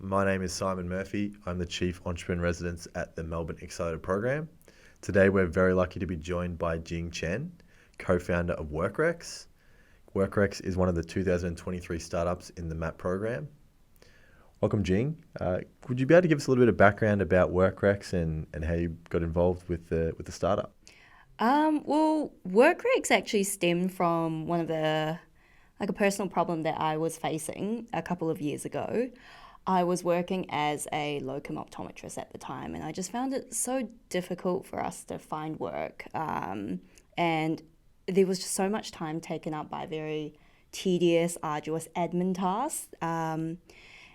My name is Simon Murphy. I'm the Chief Entrepreneur Residence at the Melbourne Accelerator Program. Today we're very lucky to be joined by Jing Chen, Co-Founder of WorkRex. WorkRex is one of the 2023 startups in the MAP program. Welcome, Jing. Would you be able to give us a little bit of background about WorkRex and how you got involved with the startup? Well, WorkRex actually stemmed from a personal problem that I was facing a couple of years ago. I was working as a locum optometrist at the time, and I just found it so difficult for us to find work. And there was just so much time taken up by very tedious, arduous admin tasks. And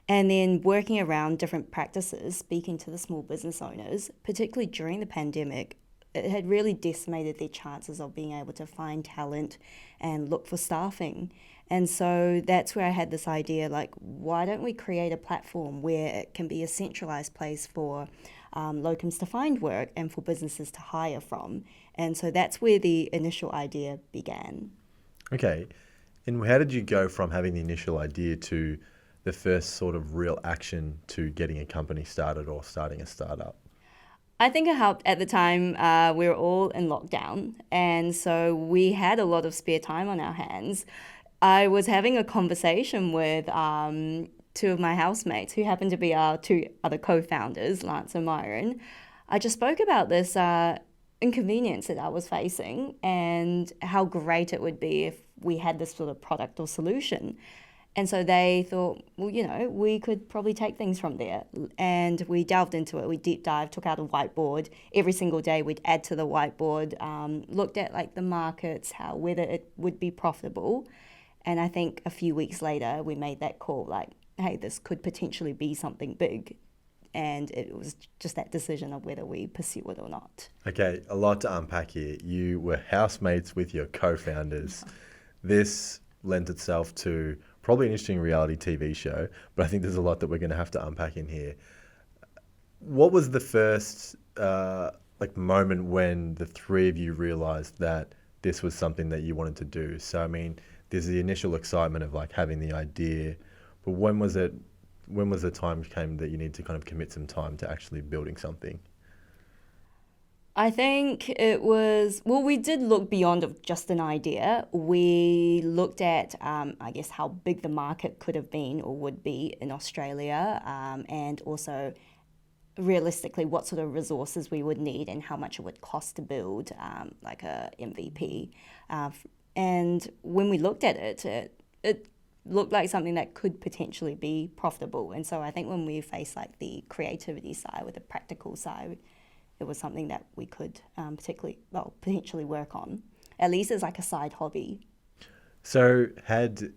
then working around different practices, speaking to the small business owners, particularly during the pandemic, it had really decimated their chances of being able to find talent and look for staffing. And so that's where I had this idea, like, why don't we create a platform where it can be a centralized place for locums to find work and for businesses to hire from? And so that's where the initial idea began. Okay. And how did you go from having the initial idea to the first sort of real action to getting a company started or starting a startup? I think it helped at the time. We were all in lockdown, and so we had a lot of spare time on our hands. I was having a conversation with two of my housemates who happened to be our two other co-founders, Lance and Myron. I just spoke about this inconvenience that I was facing and how great it would be if we had this sort of product or solution. And so they thought, well, we could probably take things from there. And we delved into it. We deep dived, took out a whiteboard. Every single day we'd add to the whiteboard, looked at like the markets, whether it would be profitable. And I think a few weeks later, we made that call like, hey, this could potentially be something big. And it was just that decision of whether we pursue it or not. Okay, a lot to unpack here. You were housemates with your co-founders. This lent itself to probably an interesting reality TV show, but I think there's a lot that we're going to have to unpack in here. What was the first moment when the three of you realized that this was something that you wanted to do? So, I mean, there's the initial excitement of like having the idea, but when was the time came that you need to kind of commit some time to actually building something? I think it was, we did look beyond of just an idea. We looked at, how big the market could have been or would be in Australia, and also realistically what sort of resources we would need and how much it would cost to build like a MVP. And when we looked at it, it looked like something that could potentially be profitable. And so I think when we faced like the creativity side with the practical side, it was something that we could potentially work on, at least as like a side hobby. So had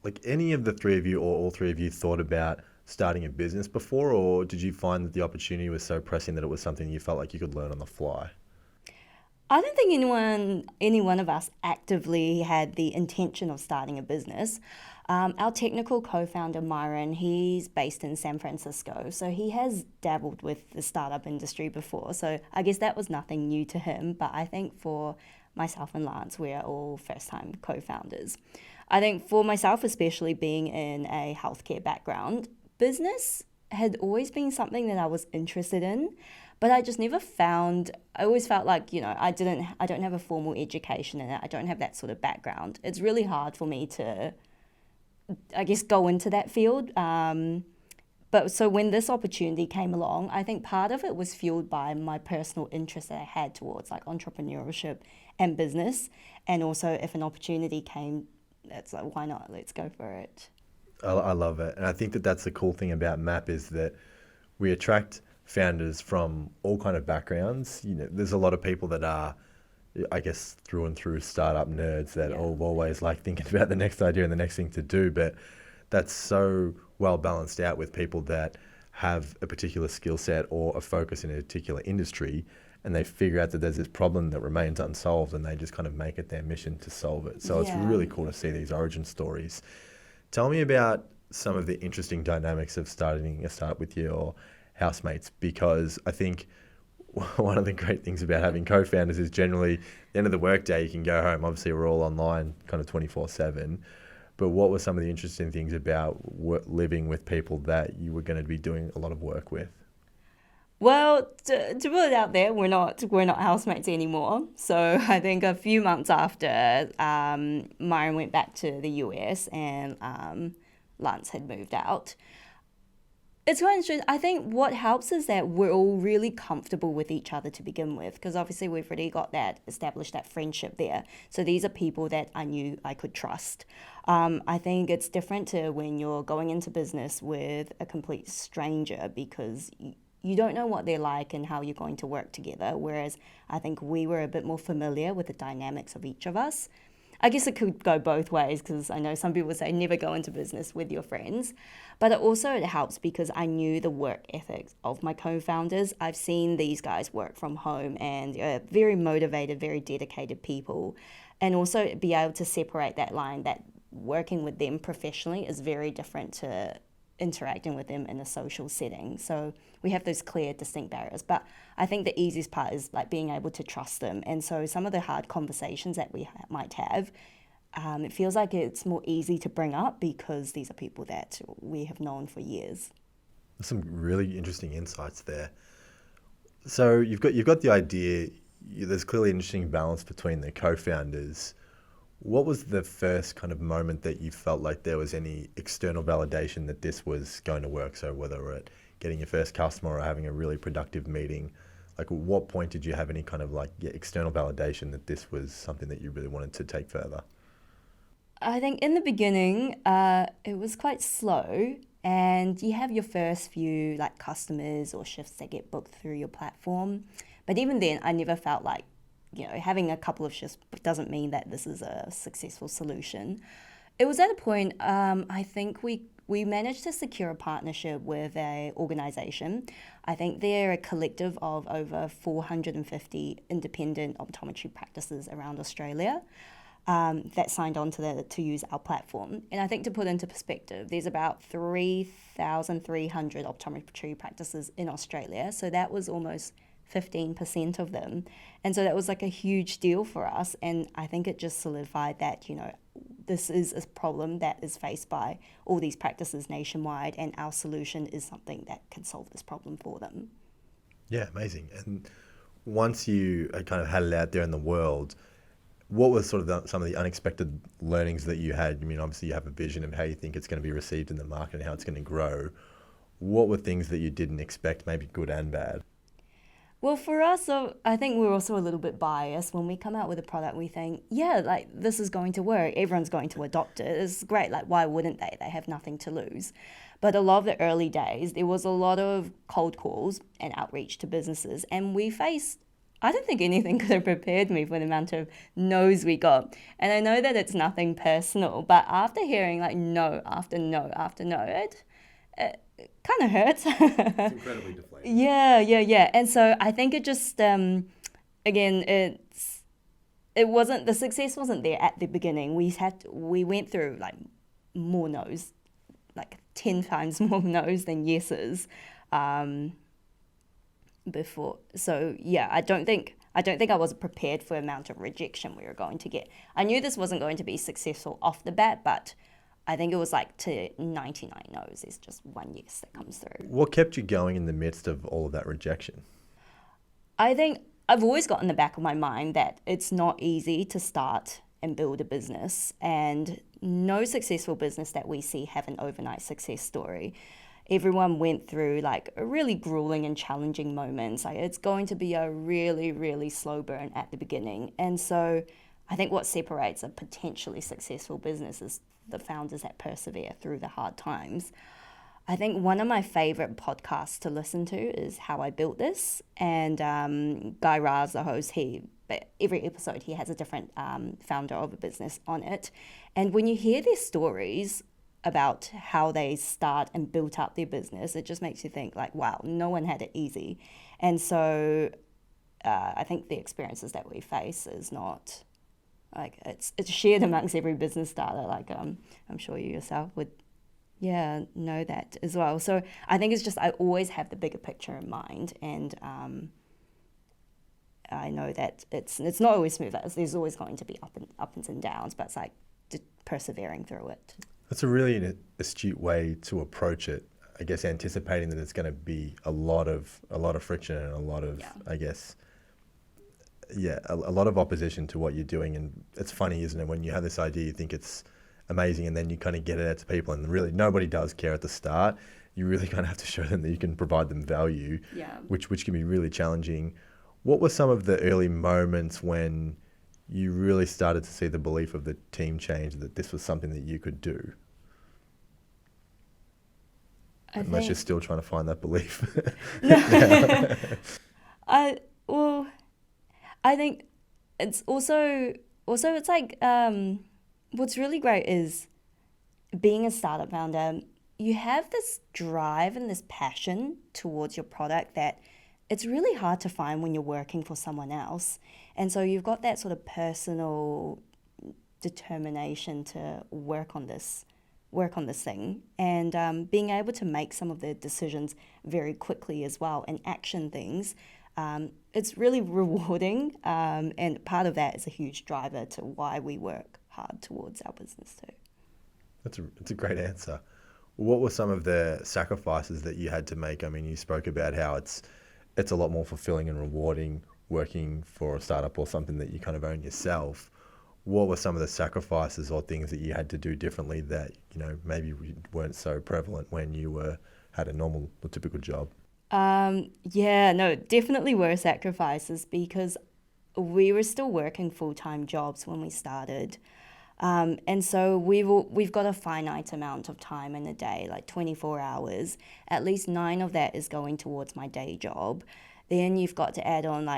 like any of the three of you or all three of you thought about starting a business before, or did you find that the opportunity was so pressing that it was something you felt like you could learn on the fly? I don't think any one of us actively had the intention of starting a business. Our technical co-founder, Myron, he's based in San Francisco, so he has dabbled with the startup industry before. So I guess that was nothing new to him, but I think for myself and Lance, we're all first-time co-founders. I think for myself, especially being in a healthcare background, business had always been something that I was interested in, but I just never found, I always felt like, I don't have a formal education in it. I don't have that sort of background. It's really hard for me to, I guess, go into that field. But so when this opportunity came along, I think part of it was fueled by my personal interest that I had towards like entrepreneurship and business. And also if an opportunity came, it's like, why not? Let's go for it. I love it. And I think that that's the cool thing about MAP is that we attract founders from all kind of backgrounds. There's a lot of people that are, I guess, through and through startup nerds that are always like thinking about the next idea and the next thing to do. But that's so well balanced out with people that have a particular skill set or a focus in a particular industry, and they figure out that there's this problem that remains unsolved and they just kind of make it their mission to solve it. So it's really cool to see these origin stories. Tell me about some of the interesting dynamics of starting a startup with your housemates, because I think one of the great things about having co-founders is generally at the end of the workday you can go home. Obviously we're all online kind of 24/7, but what were some of the interesting things about living with people that you were going to be doing a lot of work with? Well, to put it out there, we're not housemates anymore. So I think a few months after, Myron went back to the US and Lance had moved out. It's quite interesting. I think what helps is that we're all really comfortable with each other to begin with, because obviously we've already got that established that friendship there. So these are people that I knew I could trust. I think it's different to when you're going into business with a complete stranger, because you don't know what they're like and how you're going to work together. Whereas I think we were a bit more familiar with the dynamics of each of us. I guess it could go both ways, because I know some people say never go into business with your friends. But it helps because I knew the work ethics of my co-founders. I've seen these guys work from home and very motivated, very dedicated people. And also be able to separate that line that working with them professionally is very different to interacting with them in a social setting. So we have those clear, distinct barriers. But I think the easiest part is like being able to trust them. And so some of the hard conversations that we might have, it feels like it's more easy to bring up because these are people that we have known for years. There's some really interesting insights there. So you've got the idea. There's clearly an interesting balance between the co-founders. What was the first kind of moment that you felt like there was any external validation that this was going to work? So whether it getting your first customer or having a really productive meeting, like at what point did you have any kind of external validation that this was something that you really wanted to take further? I think in the beginning, it was quite slow, and you have your first few like customers or shifts that get booked through your platform. But even then, I never felt like, having a couple of shifts doesn't mean that this is a successful solution. It was at a point, I think we managed to secure a partnership with an organization. I think they're a collective of over 450 independent optometry practices around Australia that signed on to use our platform. And I think to put into perspective, there's about 3,300 optometry practices in Australia. So that was almost 15% of them. And so that was like a huge deal for us. And I think it just solidified that, this is a problem that is faced by all these practices nationwide, and our solution is something that can solve this problem for them. Yeah, amazing. And once you kind of had it out there in the world, what were sort of some of the unexpected learnings that you had? I mean, obviously you have a vision of how you think it's going to be received in the market and how it's going to grow. What were things that you didn't expect, maybe good and bad? Well, for us, so I think we're also a little bit biased. When we come out with a product, we think, this is going to work. Everyone's going to adopt it. It's great. Like, why wouldn't they? They have nothing to lose. But a lot of the early days, there was a lot of cold calls and outreach to businesses. And I don't think anything could have prepared me for the amount of no's we got. And I know that it's nothing personal, but after hearing like no after no after no, it kind of hurts. It's incredibly deflating. Yeah. And so I think it just, again, the success wasn't there at the beginning. We went through like more no's, like 10 times more no's than yeses, before. So yeah, I don't think I was prepared for the amount of rejection we were going to get. I knew this wasn't going to be successful off the bat, but I think it was like to 99 no's, there's just one yes that comes through. What kept you going in the midst of all of that rejection? I think I've always got in the back of my mind that it's not easy to start and build a business, and no successful business that we see have an overnight success story. Everyone went through like a really grueling and challenging moments. Like it's going to be a really, really slow burn at the beginning. And so I think what separates a potentially successful business is the founders that persevere through the hard times. I think one of my favorite podcasts to listen to is How I Built This. And Guy Raz, the host, every episode he has a different founder of a business on it. And when you hear their stories about how they start and built up their business, it just makes you think like, wow, no one had it easy. And so I think the experiences that we face is not like it's shared amongst every business starter. Like I'm sure you yourself would know that as well. So I think it's just I always have the bigger picture in mind, and I know that it's not always smooth. There's always going to be ups and downs, but it's like persevering through it. That's a really astute way to approach it. I guess anticipating that it's going to be a lot of friction and a lot of, I guess, a lot of opposition to what you're doing. And it's funny, isn't it? When you have this idea, you think it's amazing, and then you kind of get it out to people, and really nobody does care at the start. You really kind of have to show them that you can provide them value, which can be really challenging. What were some of the early moments when you really started to see the belief of the team change that this was something that you could do? Unless you're still trying to find that belief. I think it's also it's like what's really great is being a startup founder. You have this drive and this passion towards your product that it's really hard to find when you're working for someone else. And so you've got that sort of personal determination to work on this thing, and being able to make some of the decisions very quickly as well and action things. It's really rewarding, and part of that is a huge driver to why we work hard towards our business too. That's a great answer. What were some of the sacrifices that you had to make? I mean, you spoke about how it's a lot more fulfilling and rewarding working for a startup or something that you kind of own yourself. What were some of the sacrifices or things that you had to do differently that, maybe weren't so prevalent when you had a normal or typical job? Definitely were sacrifices, because we were still working full-time jobs when we started. And so we've got a finite amount of time in a day, like 24 hours. At least 9 of that is going towards my day job. Then you've got to add on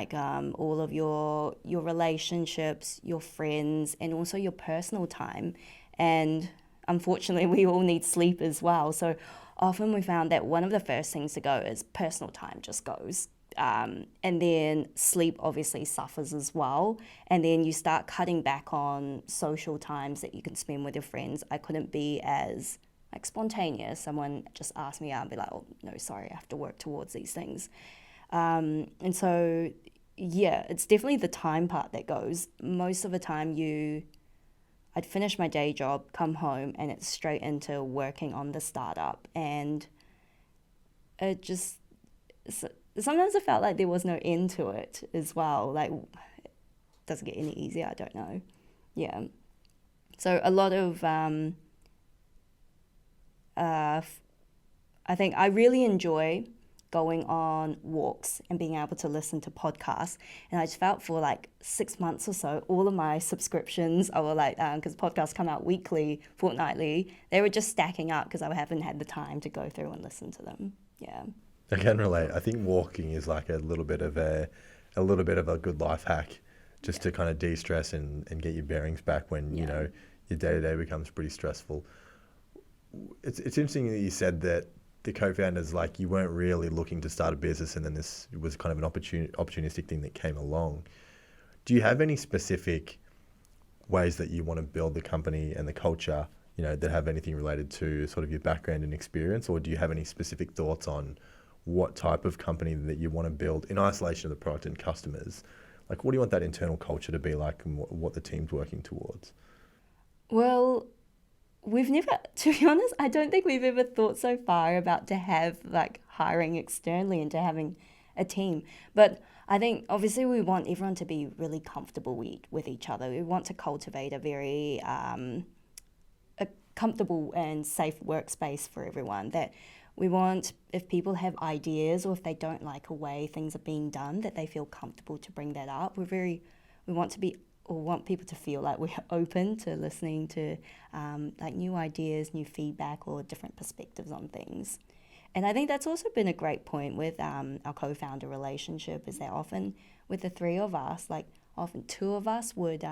all of your relationships, your friends, and also your personal time. And unfortunately, we all need sleep as well. So often we found that one of the first things to go is personal time just goes. And then sleep obviously suffers as well. And then you start cutting back on social times that you can spend with your friends. I couldn't be as spontaneous. Someone just asked me out and be like, oh, no, sorry, I have to work towards these things. And so, it's definitely the time part that goes. Most of the time I'd finish my day job, come home, and it's straight into working on the startup. And it just, sometimes I felt like there was no end to it as well. Like, it doesn't get any easier, I don't know. Yeah. So a lot of, I think I really enjoy going on walks and being able to listen to podcasts. And I just felt for 6 months or so, all of my subscriptions, I were because podcasts come out weekly, fortnightly, they were just stacking up because I haven't had the time to go through and listen to them. Yeah. I can relate. I think walking is like a little bit of a good life hack just to kind of de-stress and get your bearings back when, your day-to-day becomes pretty stressful. It's interesting that you said that the co-founders, you weren't really looking to start a business, and then this was kind of an opportunistic thing that came along. Do you have any specific ways that you want to build the company and the culture, that have anything related to sort of your background and experience, or do you have any specific thoughts on what type of company that you want to build in isolation of the product and customers? What do you want that internal culture to be like, and what the team's working towards? Well, we've never, to be honest, I don't think we've ever thought so far about to have hiring externally and to having a team. But I think obviously we want everyone to be really comfortable with each other. We want to cultivate a very a comfortable and safe workspace for everyone. That we want, if people have ideas or if they don't like a way things are being done, that they feel comfortable to bring that up. We want people to feel like we're open to listening to new ideas, new feedback, or different perspectives on things. And I think that's also been a great point with our co-founder relationship, is that often with the 3 of us, often 2 of us would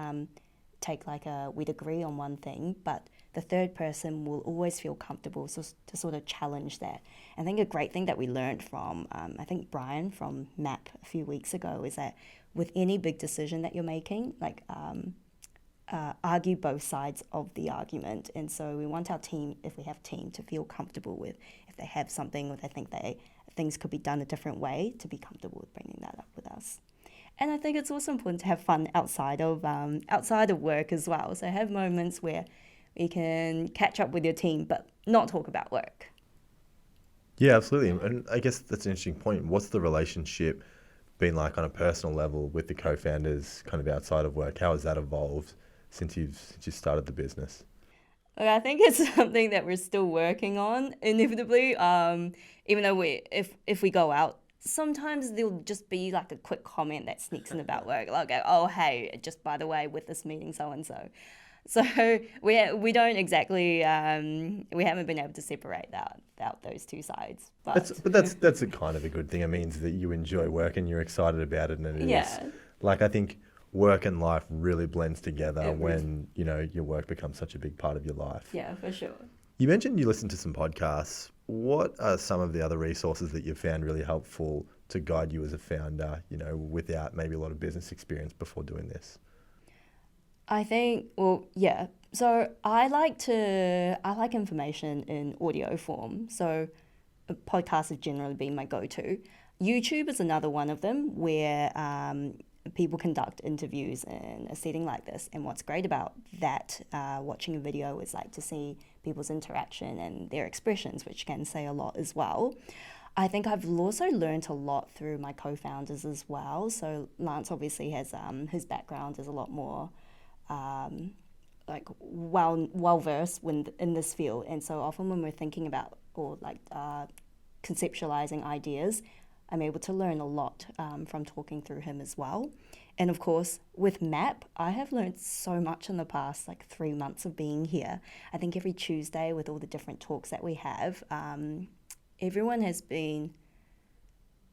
take we'd agree on one thing, but the third person will always feel comfortable to sort of challenge that. I think a great thing that we learned from, I think Brian from MAP a few weeks ago, is that with any big decision that you're making, argue both sides of the argument. And so we want our team, if we have team, to feel comfortable with, if they have something or they think things could be done a different way, to be comfortable with bringing that up with us. And I think it's also important to have fun outside of work as well. So have moments where you can catch up with your team, but not talk about work. Yeah, absolutely. And I guess that's an interesting point. What's the relationship been like on a personal level with the co-founders kind of outside of work? How has that evolved since you started the business? Look, I think it's something that we're still working on, inevitably. Even though if we go out, sometimes there'll just be like a quick comment that sneaks in about work, like, oh hey, just by the way, with this meeting, so and so. So we don't exactly we haven't been able to separate out those two sides. That's a kind of a good thing. It means that you enjoy work and you're excited about it, and it Yeah. is like I think work and life really blends together It when your work becomes such a big part of your life. Yeah, for sure. You mentioned you listen to some podcasts. What are some of the other resources that you've found really helpful to guide you as a founder, without maybe a lot of business experience before doing this? I think, well, yeah. So I like information in audio form. So podcasts have generally been my go-to. YouTube is another one of them where people conduct interviews in a setting like this. And what's great about that, watching a video, is like to see people's interaction and their expressions, which can say a lot as well. I think I've also learned a lot through my co-founders as well. So Lance obviously has his background is a lot more like well versed in this field, and so often when we're thinking about or like conceptualizing ideas, I'm able to learn a lot from talking through him as well. And of course, with MAP, I have learned so much in the past like 3 months of being here. I think every Tuesday with all the different talks that we have, everyone has been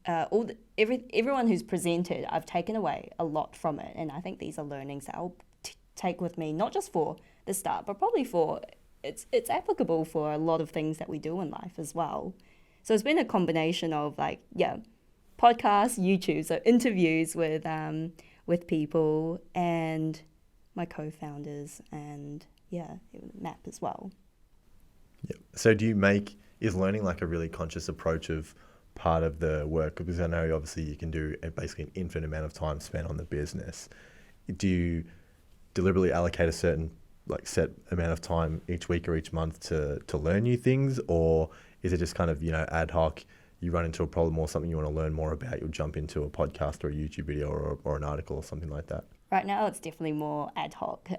everyone who's presented, I've taken away a lot from it, and I think these are learnings that I'll take with me, not just for the start, but probably for it's applicable for a lot of things that we do in life as well. So it's been a combination of like, yeah, podcasts, YouTube, so interviews with people and my co-founders, and yeah, MAP as well. Yeah. So is learning like a really conscious approach of part of the work? Because I know obviously you can do basically an infinite amount of time spent on the business. Do you deliberately allocate a certain set amount of time each week or each month to learn new things, or is it just kind of ad hoc? You run into a problem or something you want to learn more about, you'll jump into a podcast or a YouTube video or an article or something like that? Right now, it's definitely more ad hoc.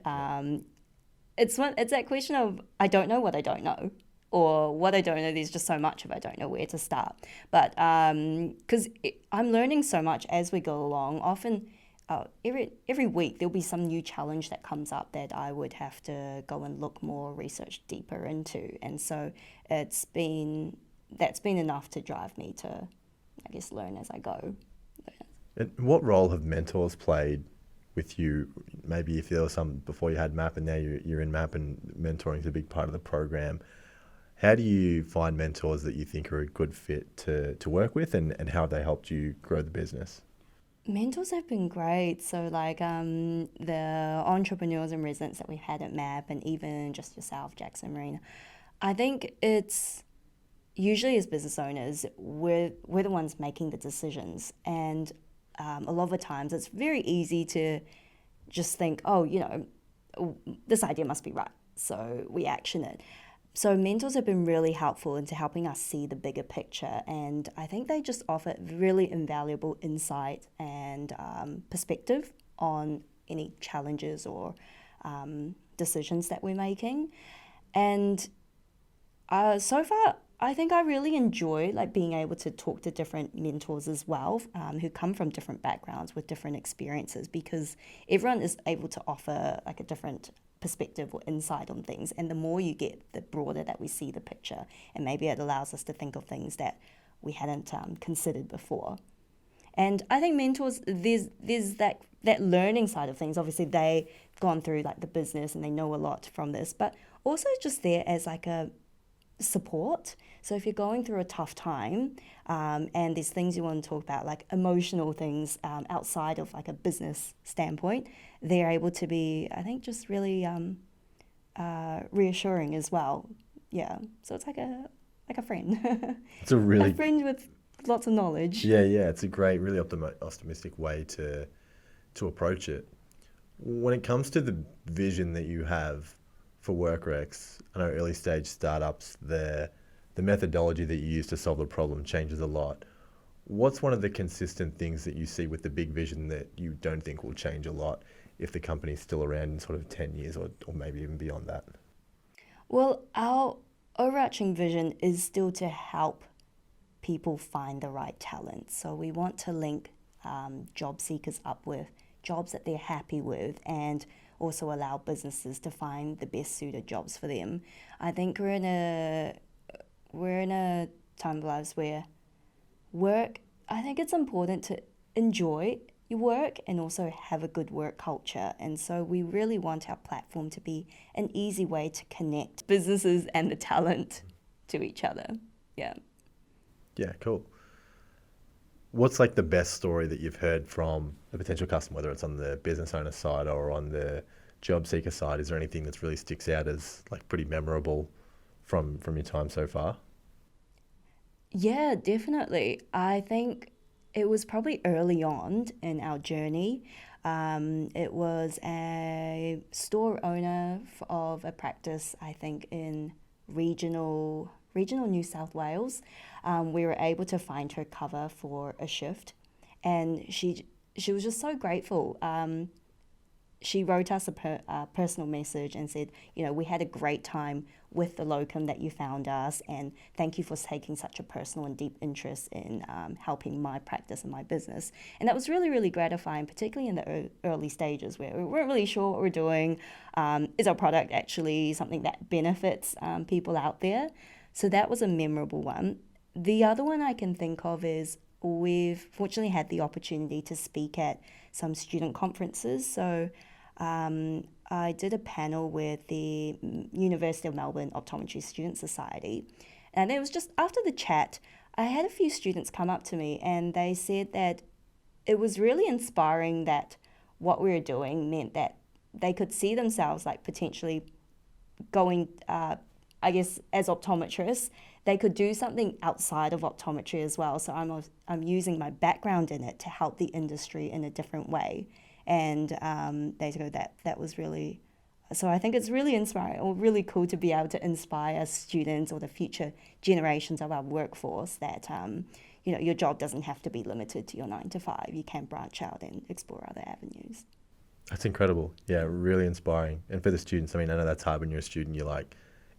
It's that question of I don't know what I don't know, or what I don't know. There's just so much of I don't know where to start. But because I'm learning so much as we go along, often. Every week there'll be some new challenge that comes up that I would have to go and look more, research deeper into, and so that's been enough to drive me to, I guess, learn as I go. And what role have mentors played with you? Maybe if there was some before you had MAP and now you're in MAP and mentoring is a big part of the program. How do you find mentors that you think are a good fit to work with, and how have they helped you grow the business? Mentors have been great. So like the entrepreneurs and residents that we've had at MAP, and even just yourself, Jackson Marina, I think it's usually as business owners, we're the ones making the decisions. And a lot of the times it's very easy to just think, oh, this idea must be right. So we action it. So mentors have been really helpful into helping us see the bigger picture, and I think they just offer really invaluable insight and perspective on any challenges or decisions that we're making. And so far, I think I really enjoy like being able to talk to different mentors as well, who come from different backgrounds with different experiences, because everyone is able to offer like a different perspective or insight on things, and the more you get, the broader that we see the picture, and maybe it allows us to think of things that we hadn't considered before. And I think mentors, there's that learning side of things. Obviously they've gone through like the business and they know a lot from this, but also just there as like a support. So if you're going through a tough time, and there's things you want to talk about, like emotional things outside of like a business standpoint, they're able to be, I think, just really reassuring as well. Yeah, so it's like a friend. It's a friend with lots of knowledge. Yeah. It's a great, really optimistic way to to approach it. When it comes to the vision that you have for WorkRex, I know early stage startups, the methodology that you use to solve the problem changes a lot. What's one of the consistent things that you see with the big vision that you don't think will change a lot if the company's still around in sort of 10 years or maybe even beyond that? Well, our overarching vision is still to help people find the right talent. So we want to link job seekers up with jobs that they're happy with, and also allow businesses to find the best suited jobs for them. I think we're in a time of lives where work, I think it's important to enjoy your work and also have a good work culture. And so we really want our platform to be an easy way to connect businesses and the talent to each other. Yeah. Yeah, cool. What's like the best story that you've heard from a potential customer, whether it's on the business owner side or on the job seeker side? Is there anything that's really sticks out as like pretty memorable from your time so far? Yeah, definitely. I think it was probably early on in our journey. It was a store owner of a practice, I think, in regional New South Wales. We were able to find her cover for a shift, and she was just so grateful. She wrote us a personal message and said, we had a great time with the locum that you found us, and thank you for taking such a personal and deep interest in helping my practice and my business. And that was really, really gratifying, particularly in the early stages where we weren't really sure what we're doing. Is our product actually something that benefits people out there? So that was a memorable one. The other one I can think of is we've fortunately had the opportunity to speak at some student conferences. So I did a panel with the University of Melbourne Optometry Student Society. And it was just after the chat, I had a few students come up to me and they said that it was really inspiring that what we were doing meant that they could see themselves like potentially going, I guess, as optometrists. They could do something outside of optometry as well. So I'm using my background in it to help the industry in a different way. And they go that was really, so I think it's really inspiring or really cool to be able to inspire students or the future generations of our workforce that, your job doesn't have to be limited to your 9 to 5. You can branch out and explore other avenues. That's incredible. Yeah, really inspiring. And for the students, I mean, I know that's hard when you're a student. You're like,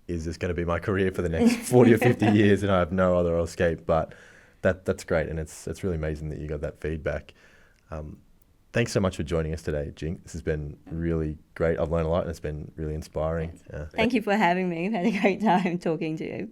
is this going to be my career for the next 40 or 50 years and I have no other escape? But that's great. And it's really amazing that you got that feedback. Thanks so much for joining us today, Jing. This has been really great. I've learned a lot and it's been really inspiring. Thank you for having me. I've had a great time talking to you.